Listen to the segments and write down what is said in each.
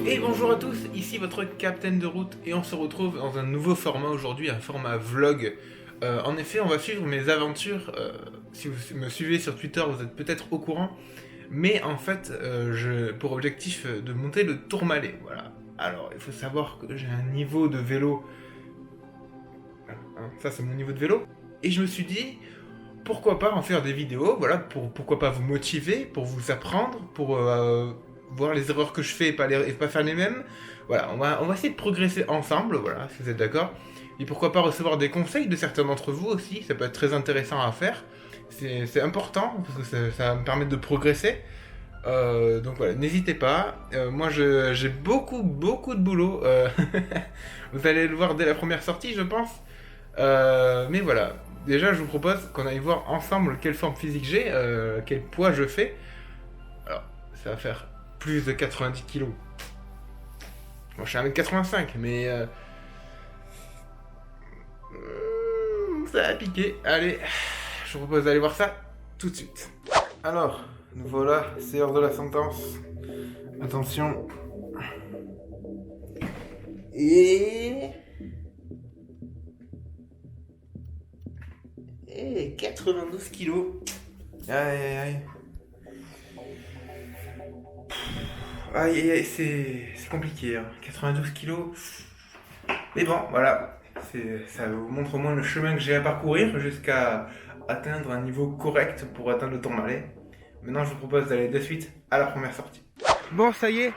Et bonjour à tous, ici votre capitaine de route et on se retrouve dans un nouveau format aujourd'hui, un format vlog. En effet, on va suivre mes aventures. Si vous me suivez sur Twitter, vous êtes peut-être au courant. Mais en fait, j'ai pour objectif de monter le Tourmalet. Voilà. Alors, il faut savoir que j'ai un niveau de vélo. Ça, c'est mon niveau de vélo. Et je me suis dit, pourquoi pas en faire des vidéos, voilà, pourquoi pas vous motiver, pour vous apprendre, pour voir les erreurs que je fais et pas faire les mêmes. Voilà, on va essayer de progresser ensemble, voilà, si vous êtes d'accord. Et pourquoi pas recevoir des conseils de certains d'entre vous aussi, ça peut être très intéressant à faire. C'est important, parce que ça va me permettre de progresser. Donc voilà, n'hésitez pas. Moi, j'ai beaucoup de boulot. Vous allez le voir dès la première sortie, je pense. Mais voilà, déjà, je vous propose qu'on aille voir ensemble quelle forme physique j'ai, quel poids je fais. Alors, ça va faire plus de 90 kilos. Moi, je suis 1m85, mais ça a piqué. Allez, je vous propose d'aller voir ça tout de suite. Alors, nous voilà, c'est l'heure de la sentence. Attention. Et 92 kilos. Aïe. Aïe, c'est compliqué, hein. 92 kilos. Mais bon, voilà. Ça vous montre au moins le chemin que j'ai à parcourir jusqu'à atteindre un niveau correct pour atteindre le Tourmalet. Maintenant, je vous propose d'aller de suite à la première sortie. Bon, ça y est,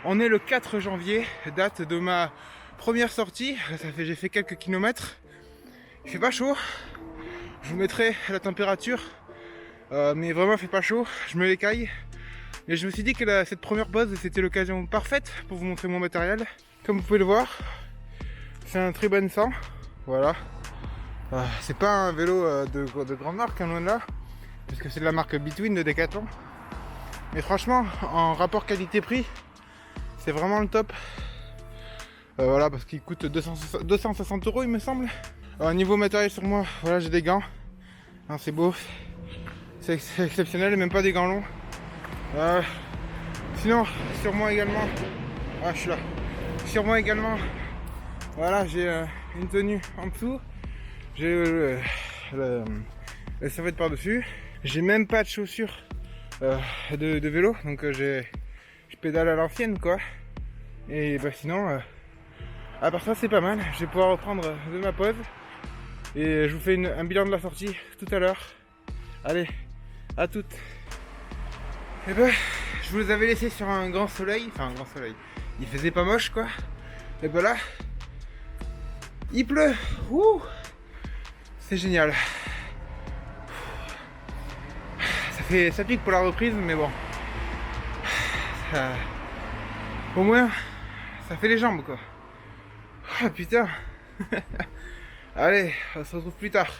on est le 4 janvier, date de ma première sortie. J'ai fait quelques kilomètres. Il fait pas chaud. Je vous mettrai la température. Mais vraiment, il fait pas chaud. Je me l'écaille. Et je me suis dit que cette première pause, c'était l'occasion parfaite pour vous montrer mon matériel. Comme vous pouvez le voir, c'est un très bon sang. Voilà. C'est pas un vélo de grande marque, hein, loin de là. Puisque c'est de la marque Between de Decathlon. Mais franchement, en rapport qualité-prix, c'est vraiment le top. Voilà, parce qu'il coûte 260 €, il me semble. Niveau matériel sur moi, voilà, j'ai des gants. Hein, c'est beau. C'est exceptionnel, et même pas des gants longs. Sinon, sur moi également, je suis là. Sur moi également, voilà, j'ai une tenue en dessous. J'ai le serviette par-dessus. J'ai même pas de chaussures de vélo, donc je pédale à l'ancienne, quoi. Et bah, sinon, à part ça, c'est pas mal. Je vais pouvoir reprendre de ma pause. Et je vous fais un bilan de la sortie tout à l'heure. Allez, à toutes. Et ben, je vous les avais laissés sur un grand soleil. Enfin, un grand soleil. Il faisait pas moche, quoi. Et ben là, il pleut. Ouh, c'est génial. Ça pique pour la reprise, mais bon. Au moins, ça fait les jambes, quoi. Ah putain. Allez, on se retrouve plus tard.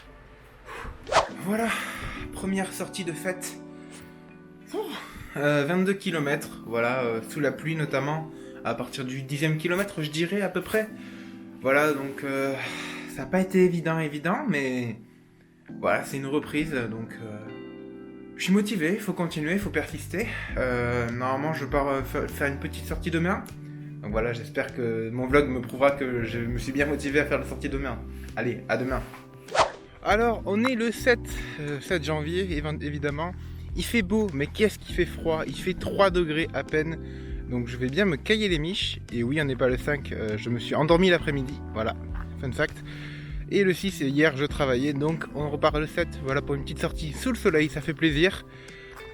Voilà, première sortie de fête. 22 km, voilà, sous la pluie notamment, à partir du 10e kilomètre, je dirais à peu près. Voilà, donc ça n'a pas été évident, mais voilà, c'est une reprise, donc je suis motivé, il faut continuer, il faut persister. Normalement, je pars faire une petite sortie demain. Donc voilà, j'espère que mon vlog me prouvera que je me suis bien motivé à faire la sortie demain. Allez, à demain. Alors, on est le 7 janvier, évidemment. Il fait beau, mais qu'est-ce qu'il fait froid. Il fait 3 degrés à peine. Donc je vais bien me cailler les miches. Et oui, on n'est pas le 5, je me suis endormi l'après-midi. Voilà, fun fact. Et le 6, hier, je travaillais. Donc on repart le 7. Voilà, pour une petite sortie sous le soleil, ça fait plaisir.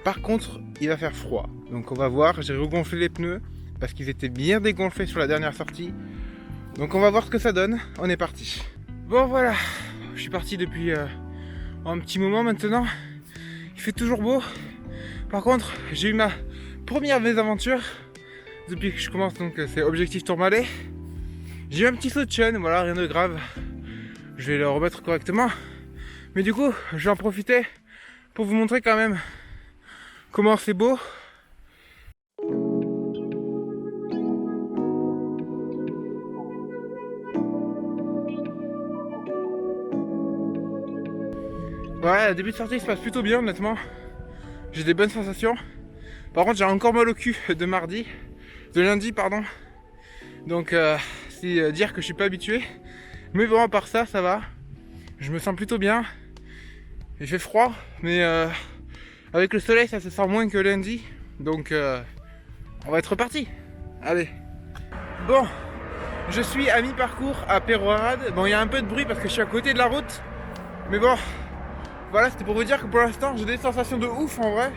Par contre, il va faire froid. Donc on va voir, j'ai regonflé les pneus. Parce qu'ils étaient bien dégonflés sur la dernière sortie. Donc on va voir ce que ça donne. On est parti. Bon voilà, je suis parti depuis un petit moment maintenant. Il fait toujours beau. Par contre, j'ai eu ma première mésaventure depuis que je commence, donc c'est objectif Tourmalet. J'ai eu un petit saut de chaîne, voilà, rien de grave. Je vais le remettre correctement. Mais du coup, je vais en profiter pour vous montrer quand même comment c'est beau. Ouais, le début de sortie se passe plutôt bien, honnêtement. J'ai des bonnes sensations. Par contre, j'ai encore mal au cul de mardi. de lundi, pardon. Donc c'est dire que je suis pas habitué. Mais bon, à part ça, ça va. Je me sens plutôt bien. Il fait froid, mais avec le soleil, ça se sent moins que lundi. Donc on va être reparti. Allez. Bon, je suis à mi-parcours à Peyrehorade. Bon, il y a un peu de bruit parce que je suis à côté de la route. Mais bon, voilà, c'était pour vous dire que pour l'instant, j'ai des sensations de ouf en vrai.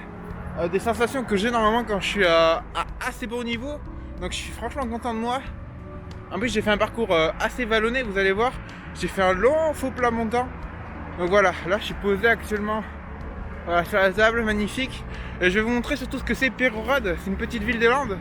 Des sensations que j'ai normalement quand je suis à assez bon niveau. Donc je suis franchement content de moi. En plus, j'ai fait un parcours assez vallonné, vous allez voir. J'ai fait un long faux plat montant. Donc voilà, là je suis posé actuellement sur la table, magnifique. Et je vais vous montrer surtout ce que c'est Peyrehorade. C'est une petite ville des Landes.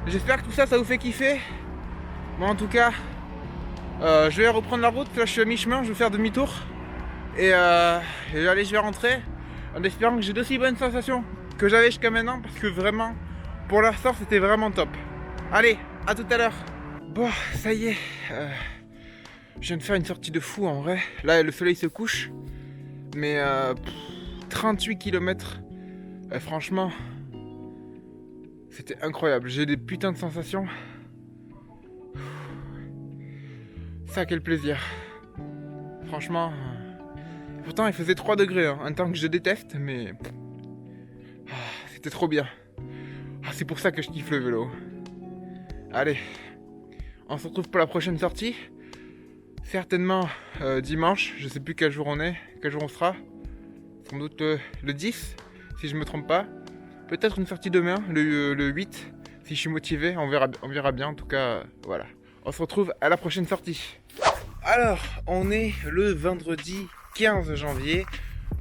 J'espère que tout ça, ça vous fait kiffer. Bon, en tout cas, je vais reprendre la route. Là, je suis à mi-chemin, je vais faire demi-tour. Et allez, je vais rentrer en espérant que j'ai d'aussi bonnes sensations que j'avais jusqu'à maintenant. Parce que vraiment, pour l'instant, c'était vraiment top. Allez, à tout à l'heure. Bon, ça y est. Je viens de faire une sortie de fou en vrai. Là, le soleil se couche. Mais 38 km. Franchement, c'était incroyable. J'ai des putains de sensations. Ça, quel plaisir. Franchement. Pourtant, il faisait 3 degrés. Hein. Un temps que je déteste, mais c'était trop bien. C'est pour ça que je kiffe le vélo. Allez, on se retrouve pour la prochaine sortie. Certainement dimanche. Je sais plus quel jour on est, quel jour on sera. Sans doute le 10, si je me trompe pas. Peut-être une sortie demain, le 8, si je suis motivé. On verra bien. En tout cas, voilà. On se retrouve à la prochaine sortie. Alors, on est le vendredi 15 janvier.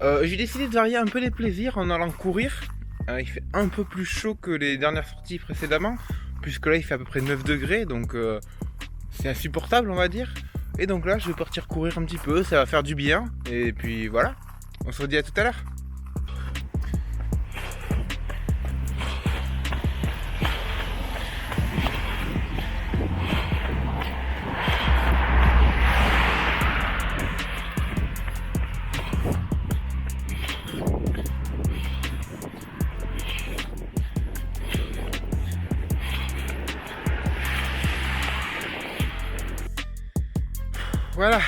J'ai décidé de varier un peu les plaisirs en allant courir. Il fait un peu plus chaud que les dernières sorties précédemment, puisque là il fait à peu près 9 degrés, donc c'est insupportable on va dire. Et donc là je vais partir courir un petit peu, ça va faire du bien. Et puis voilà, on se redit à tout à l'heure. Voilà.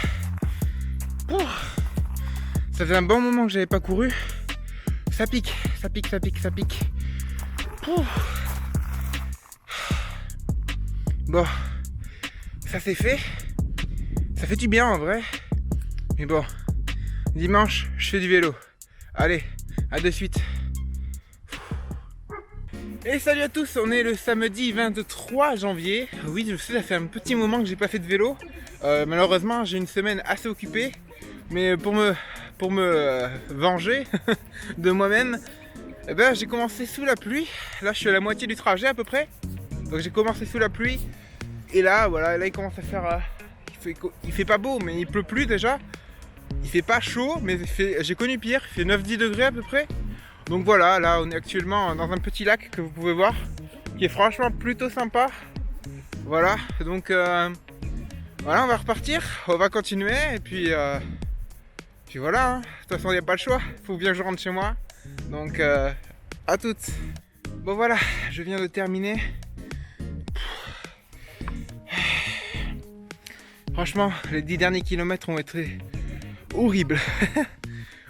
Ça faisait un bon moment que j'avais pas couru. Ça pique, ça pique, ça pique, ça pique. Bon, ça c'est fait. Ça fait du bien en vrai. Mais bon, dimanche, je fais du vélo. Allez, à de suite. Et salut à tous, on est le samedi 23 janvier. Oui, je sais, ça fait un petit moment que j'ai pas fait de vélo. Malheureusement, j'ai une semaine assez occupée. Mais pour me venger de moi-même, eh ben, j'ai commencé sous la pluie. Là, je suis à la moitié du trajet à peu près. Donc j'ai commencé sous la pluie. Et là, voilà, là il commence à faire... il fait pas beau, mais il pleut plus déjà. Il fait pas chaud, mais j'ai connu pire. Il fait 9-10 degrés à peu près. Donc voilà, là on est actuellement dans un petit lac que vous pouvez voir, qui est franchement plutôt sympa. Voilà, donc voilà, on va repartir, on va continuer et puis voilà, hein. De toute façon il n'y a pas le choix, il faut bien que je rentre chez moi. Donc à toutes. Bon voilà, je viens de terminer. Franchement, les 10 derniers kilomètres ont été horribles.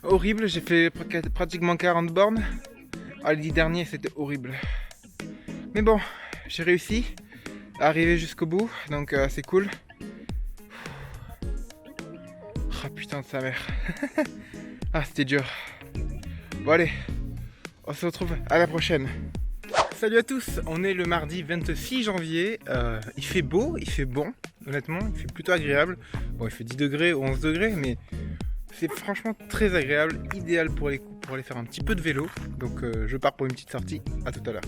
Horrible, j'ai fait pratiquement 40 bornes. Les 10 derniers, c'était horrible. Mais bon, j'ai réussi à arriver jusqu'au bout, donc c'est cool. Ah putain de sa mère. Ah, c'était dur. Bon allez, on se retrouve à la prochaine. Salut à tous, on est le mardi 26 janvier. Il fait beau, il fait bon, honnêtement, il fait plutôt agréable. Bon, il fait 10 degrés ou 11 degrés, mais c'est franchement très agréable, idéal pour aller faire un petit peu de vélo. Donc je pars pour une petite sortie, à tout à l'heure.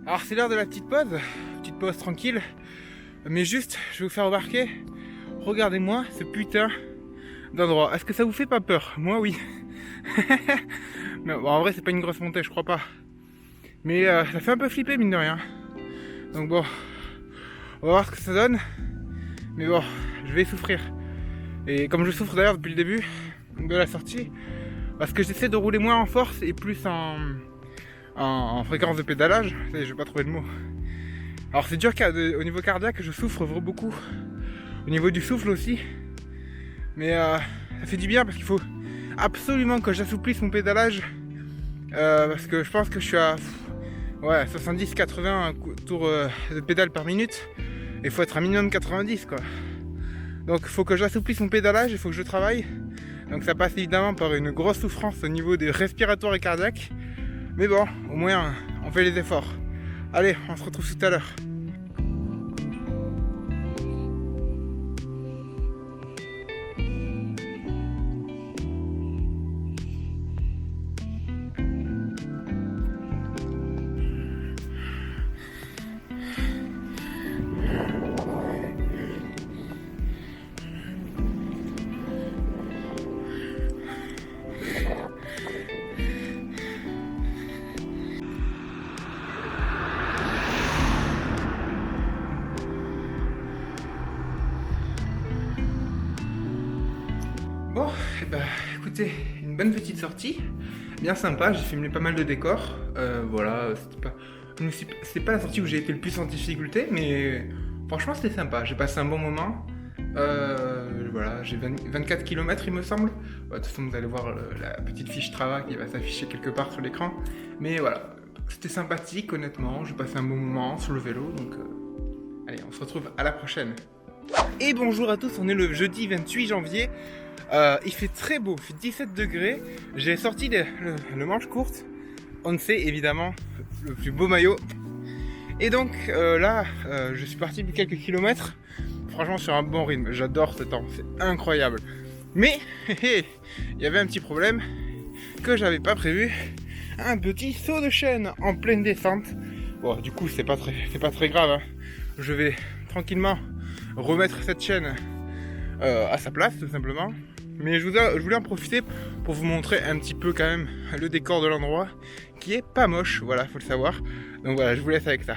Alors c'est l'heure de la petite pause tranquille. Mais juste, je vais vous faire remarquer, regardez-moi ce putain d'endroit. Est-ce que ça vous fait pas peur? Moi oui. Mais bon, en vrai c'est pas une grosse montée, je crois pas. Mais ça fait un peu flipper mine de rien. Donc bon, on va voir ce que ça donne. Mais bon, je vais souffrir. Et comme je souffre d'ailleurs depuis le début de la sortie, parce que j'essaie de rouler moins en force et plus en fréquence de pédalage. Je vais pas trouver le mot. Alors c'est dur au niveau cardiaque, je souffre beaucoup. Au niveau du souffle aussi. Mais ça fait du bien parce qu'il faut absolument que j'assouplisse mon pédalage. Parce que je pense que je suis à 70-80 tours de pédale par minute. Et il faut être à minimum 90 quoi. Donc il faut que j'assouplisse mon pédalage, il faut que je travaille. Donc ça passe évidemment par une grosse souffrance au niveau des respiratoires et cardiaques. Mais bon, au moins on fait les efforts. Allez, on se retrouve tout à l'heure. Bon, et bah, écoutez, une bonne petite sortie, bien sympa, j'ai filmé pas mal de décors, voilà, c'était pas la sortie où j'ai été le plus en difficulté, mais franchement c'était sympa, j'ai passé un bon moment, voilà, j'ai 24 km il me semble, de toute façon vous allez voir la petite fiche travail qui va s'afficher quelque part sur l'écran, mais voilà, c'était sympathique honnêtement, j'ai passé un bon moment sur le vélo, donc allez, on se retrouve à la prochaine. Et bonjour à tous, on est le jeudi 28 janvier. Il fait très beau, il fait 17 degrés. J'ai sorti le manche courte. On sait évidemment le plus beau maillot. Et donc là, je suis parti depuis quelques kilomètres. Franchement, sur un bon rythme. J'adore ce temps, c'est incroyable. Mais il y avait un petit problème que j'avais pas prévu. Un petit saut de chaîne en pleine descente. Bon, du coup, c'est pas très grave. Hein. Je vais tranquillement remettre cette chaîne à sa place, tout simplement. Mais je voulais en profiter pour vous montrer un petit peu quand même le décor de l'endroit qui est pas moche, voilà, faut le savoir. Donc voilà, je vous laisse avec ça.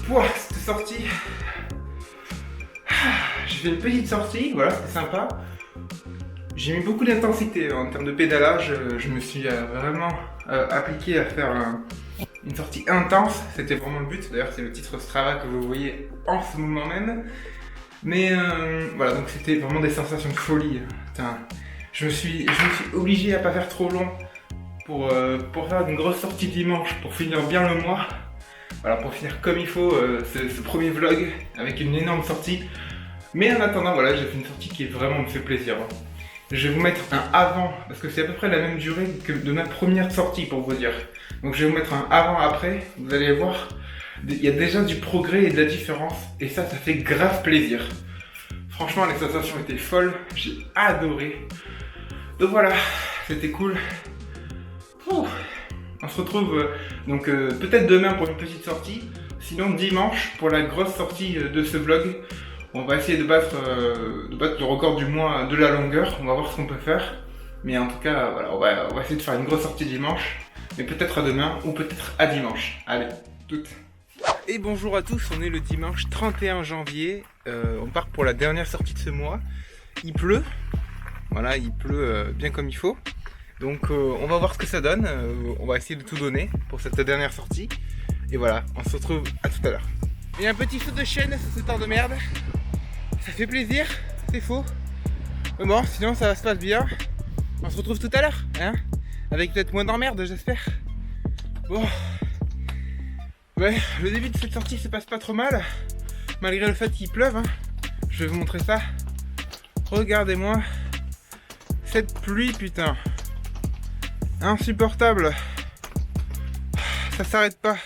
Pouah, cette sortie. J'ai fait une petite sortie, voilà, c'était sympa. J'ai mis beaucoup d'intensité en termes de pédalage. Je me suis vraiment appliqué à faire une sortie intense. C'était vraiment le but. D'ailleurs, c'est le titre Strava que vous voyez en ce moment même. Mais voilà, donc c'était vraiment des sensations de folie. Putain, je me suis obligé à pas faire trop long pour faire une grosse sortie dimanche pour finir bien le mois. Voilà, pour finir comme il faut ce premier vlog avec une énorme sortie. Mais en attendant, voilà, j'ai fait une sortie qui vraiment me fait plaisir. Je vais vous mettre un avant, parce que c'est à peu près la même durée que de ma première sortie pour vous dire. Donc je vais vous mettre un avant-après, vous allez voir, il y a déjà du progrès et de la différence. Et ça fait grave plaisir. Franchement, les sensations étaient folles, j'ai adoré. Donc voilà, c'était cool. Ouh. On se retrouve donc peut-être demain pour une petite sortie, sinon dimanche pour la grosse sortie de ce vlog. On va essayer de battre le record du mois de la longueur, on va voir ce qu'on peut faire. Mais en tout cas, voilà, on va essayer de faire une grosse sortie dimanche, mais peut-être à demain ou peut-être à dimanche. Allez, toutes. Et bonjour à tous, on est le dimanche 31 janvier, on part pour la dernière sortie de ce mois. Il pleut, voilà, il pleut bien comme il faut. Donc on va voir ce que ça donne, on va essayer de tout donner pour cette dernière sortie. Et voilà, on se retrouve à tout à l'heure. Il y a un petit saut de chaîne, ce temps de merde. Ça fait plaisir, c'est faux. Mais bon, sinon ça se passe bien. On se retrouve tout à l'heure, hein. Avec peut-être moins d'emmerde, j'espère. Bon. Ouais, le début de cette sortie se passe pas trop mal. Malgré le fait qu'il pleuve, hein. Je vais vous montrer ça. Regardez-moi cette pluie, putain. Insupportable. Ça s'arrête pas.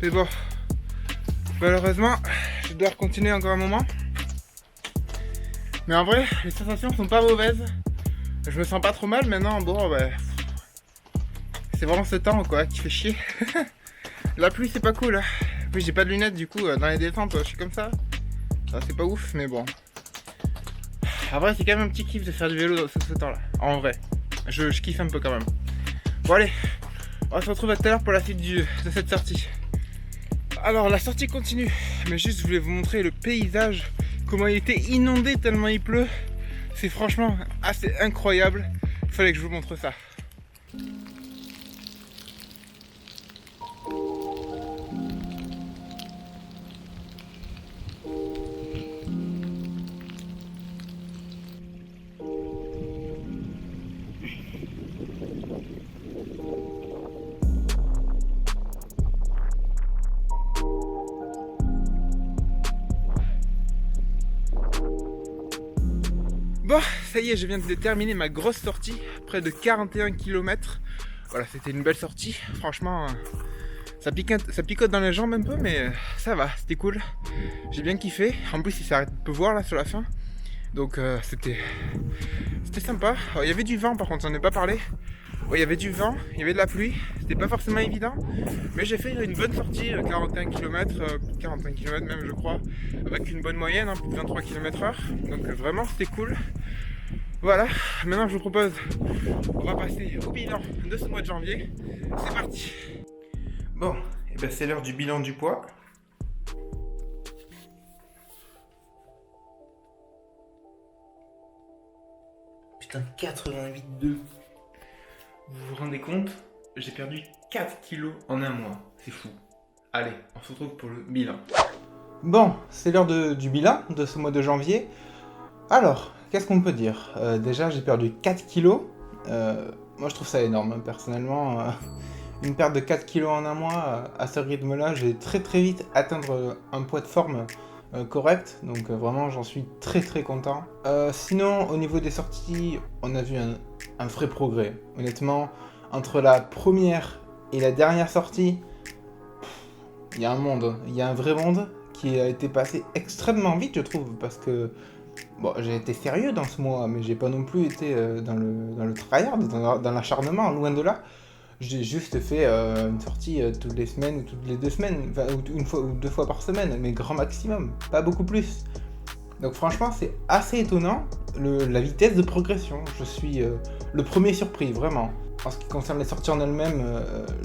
Mais bon, malheureusement, je dois continuer encore un moment. Mais en vrai, les sensations sont pas mauvaises. Je me sens pas trop mal maintenant. Bon, bah, c'est vraiment ce temps quoi qui fait chier. La pluie, c'est pas cool. En plus, j'ai pas de lunettes du coup. Dans les descentes, je suis comme ça. Ça, c'est pas ouf, mais bon. En vrai, c'est quand même un petit kiff de faire du vélo sous ce temps-là. En vrai, je kiffe un peu quand même. Bon, allez, on se retrouve à tout à l'heure pour la suite de cette sortie. Alors, la sortie continue. Mais juste, je voulais vous montrer le paysage. Comment il était inondé tellement il pleut. C'est franchement assez incroyable. Il fallait que je vous montre ça. Bon, ça y est, je viens de terminer ma grosse sortie, près de 41 km. Voilà, c'était une belle sortie. Franchement, ça picote dans les jambes un peu, mais ça va, c'était cool. J'ai bien kiffé. En plus, il s'arrête de pleuvoir là sur la fin. Donc, c'était sympa. Il y avait du vent, par contre, on n'en a pas parlé. Ouais, il y avait du vent, il y avait de la pluie. C'était pas forcément évident. Mais j'ai fait une bonne sortie, 41 km, 45 km même, je crois. Avec une bonne moyenne, plus de 23 km/h. Donc, vraiment, c'était cool. Voilà, maintenant je vous propose, on va passer au bilan de ce mois de janvier. C'est parti. Bon, et ben c'est l'heure du bilan du poids. Putain, 88,2. Vous vous rendez compte? J'ai perdu 4 kilos en un mois. C'est fou. Allez, on se retrouve pour le bilan. Bon, c'est l'heure du bilan de ce mois de janvier. Alors, qu'est-ce qu'on peut dire? Déjà, j'ai perdu 4 kilos. Moi, je trouve ça énorme, personnellement. Une perte de 4 kilos en un mois, à ce rythme-là, je vais très très vite atteindre un poids de forme correct. Donc, vraiment, j'en suis très très content. Sinon, au niveau des sorties, on a vu un vrai progrès. Honnêtement, entre la première et la dernière sortie, il y a un monde. Il y a un vrai monde qui a été passé extrêmement vite, je trouve, parce que bon, j'ai été sérieux dans ce mois, mais j'ai pas non plus été dans le tryhard, dans l'acharnement, loin de là. J'ai juste fait une sortie toutes les semaines ou toutes les 2 semaines, enfin, une fois ou 2 fois par semaine, mais grand maximum, pas beaucoup plus. Donc franchement, c'est assez étonnant, la vitesse de progression. Je suis le premier surpris, vraiment. En ce qui concerne les sorties en elles-mêmes,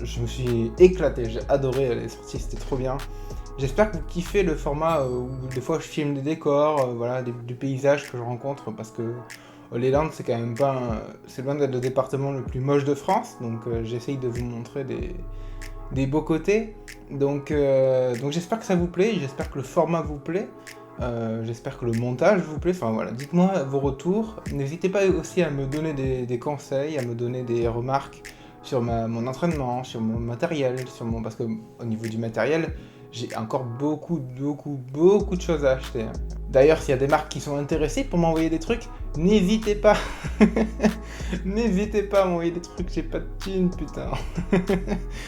je me suis éclaté, j'ai adoré les sorties, c'était trop bien. J'espère que vous kiffez le format où des fois je filme des décors, voilà, du paysage que je rencontre, parce que les Landes c'est quand même pas, c'est loin d'être le département le plus moche de France, donc j'essaye de vous montrer des beaux côtés. Donc j'espère que ça vous plaît, j'espère que le format vous plaît, j'espère que le montage vous plaît. Enfin voilà, dites-moi vos retours. N'hésitez pas aussi à me donner des conseils, à me donner des remarques sur mon entraînement, sur mon matériel, parce que au niveau du matériel, j'ai encore beaucoup de choses à acheter. D'ailleurs, s'il y a des marques qui sont intéressées pour m'envoyer des trucs, n'hésitez pas. N'hésitez pas à m'envoyer des trucs, j'ai pas de thunes, putain.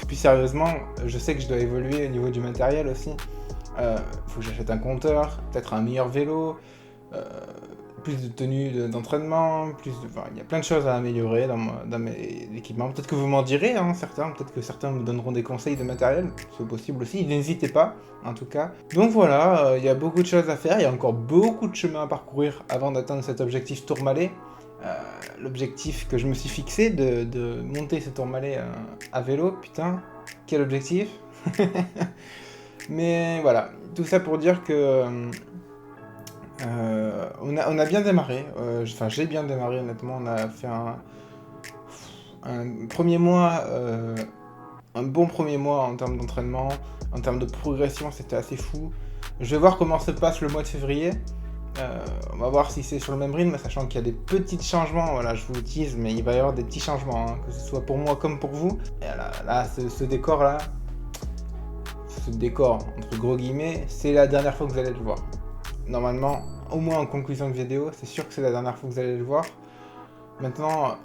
Puis sérieusement, je sais que je dois évoluer au niveau du matériel aussi. Faut que j'achète un compteur, peut-être un meilleur vélo, plus de tenues d'entraînement, enfin, il y a plein de choses à améliorer dans mes équipements. Peut-être que vous m'en direz, peut-être que certains me donneront des conseils de matériel, c'est possible aussi, n'hésitez pas, en tout cas. Donc voilà, il y a beaucoup de choses à faire, il y a encore beaucoup de chemin à parcourir avant d'atteindre cet objectif Tourmalet. L'objectif que je me suis fixé de monter ce Tourmalet à vélo, putain, quel objectif. Mais voilà, tout ça pour dire que on a bien démarré, enfin j'ai bien démarré honnêtement, on a fait un premier mois, un bon premier mois en termes d'entraînement, en termes de progression, c'était assez fou. Je vais voir comment se passe le mois de février, on va voir si c'est sur le même rythme, sachant qu'il y a des petits changements, voilà, je vous le tease, mais il va y avoir des petits changements, que ce soit pour moi comme pour vous. Et là ce décor là, ce décor entre gros guillemets, c'est la dernière fois que vous allez le voir. Normalement, au moins en conclusion de vidéo, c'est sûr que c'est la dernière fois que vous allez le voir. Maintenant,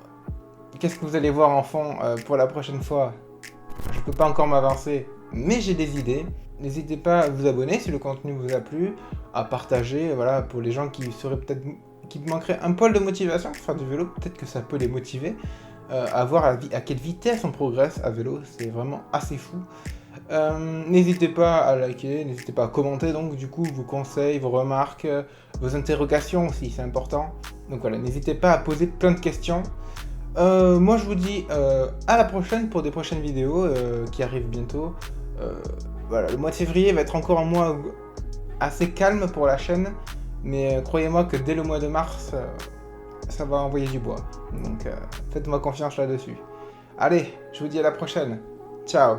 qu'est-ce que vous allez voir en fond pour la prochaine fois? Je peux pas encore m'avancer, mais j'ai des idées. N'hésitez pas à vous abonner si le contenu vous a plu, à partager, voilà, pour les gens qui seraient peut-être qui manqueraient un poil de motivation pour faire du vélo, peut-être que ça peut les motiver. À voir à quelle vitesse on progresse à vélo, c'est vraiment assez fou. N'hésitez pas à liker, n'hésitez pas à commenter donc du coup vos conseils, vos remarques, vos interrogations aussi, c'est important. Donc voilà, n'hésitez pas à poser plein de questions. Moi je vous dis à la prochaine pour des prochaines vidéos qui arrivent bientôt. Voilà, le mois de février va être encore un mois assez calme pour la chaîne, mais croyez-moi que dès le mois de mars, ça va envoyer du bois. Donc faites-moi confiance là-dessus. Allez, je vous dis à la prochaine. Ciao.